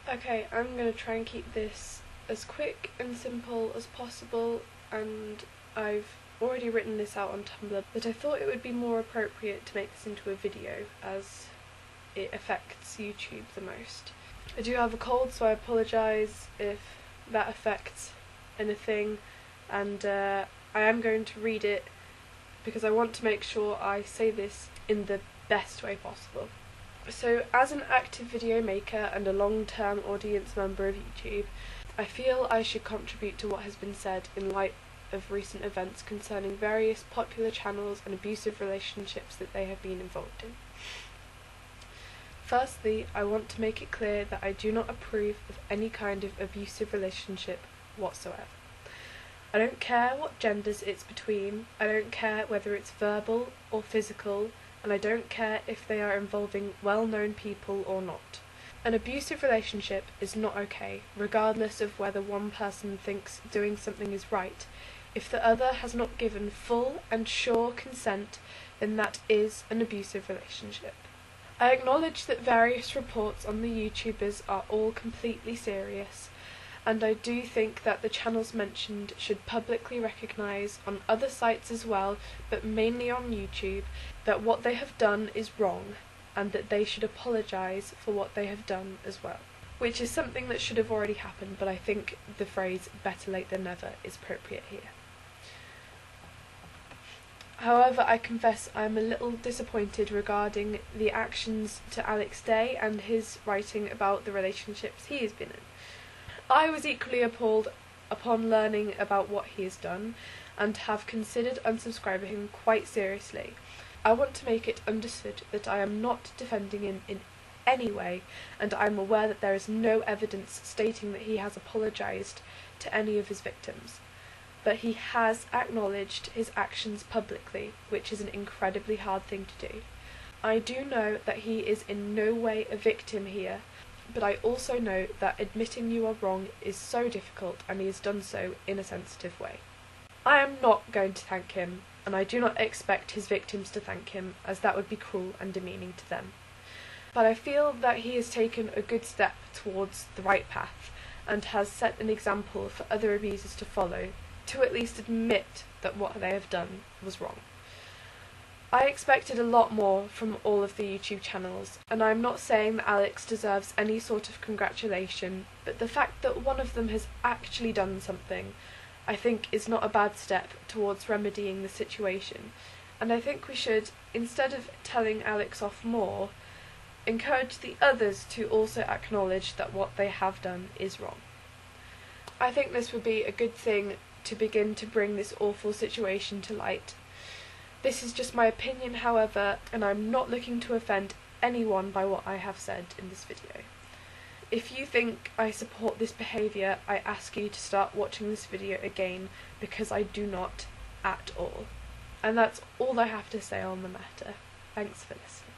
Okay, I'm going to try and keep this as quick and simple as possible, and I've already written this out on Tumblr, but I thought it would be more appropriate to make this into a video as it affects YouTube the most. I do have a cold, so I apologise if that affects anything, and I am going to read it because I want to make sure I say this in the best way possible. So, as an active video maker and a long-term audience member of YouTube, I feel I should contribute to what has been said in light of recent events concerning various popular channels and abusive relationships that they have been involved in. Firstly, I want to make it clear that I do not approve of any kind of abusive relationship whatsoever. I don't care what genders it's between, I don't care whether it's verbal or physical, and I don't care if they are involving well-known people or not. An abusive relationship is not okay, regardless of whether one person thinks doing something is right. If the other has not given full and sure consent, then that is an abusive relationship. I acknowledge that various reports on the YouTubers are all completely serious, and I do think that the channels mentioned should publicly recognise on other sites as well, but mainly on YouTube, that what they have done is wrong, and that they should apologise for what they have done as well. Which is something that should have already happened, but I think the phrase better late than never is appropriate here. However, I confess I am a little disappointed regarding the actions to Alex Day and his writing about the relationships he has been in. I was equally appalled upon learning about what he has done, and have considered unsubscribing him quite seriously. I want to make it understood that I am not defending him in any way, and I am aware that there is no evidence stating that he has apologised to any of his victims. But he has acknowledged his actions publicly, which is an incredibly hard thing to do. I do know that he is in no way a victim here, but I also know that admitting you are wrong is so difficult, and he has done so in a sensitive way. I am not going to thank him, and I do not expect his victims to thank him, as that would be cruel and demeaning to them. But I feel that he has taken a good step towards the right path, and has set an example for other abusers to follow, to at least admit that what they have done was wrong. I expected a lot more from all of the YouTube channels, and I'm not saying that Alex deserves any sort of congratulation, but the fact that one of them has actually done something, I think is not a bad step towards remedying the situation, and I think we should, instead of telling Alex off more, encourage the others to also acknowledge that what they have done is wrong. I think this would be a good thing to begin to bring this awful situation to light. This is just my opinion, however, and I'm not looking to offend anyone by what I have said in this video. If you think I support this behaviour, I ask you to start watching this video again, because I do not at all. And that's all I have to say on the matter. Thanks for listening.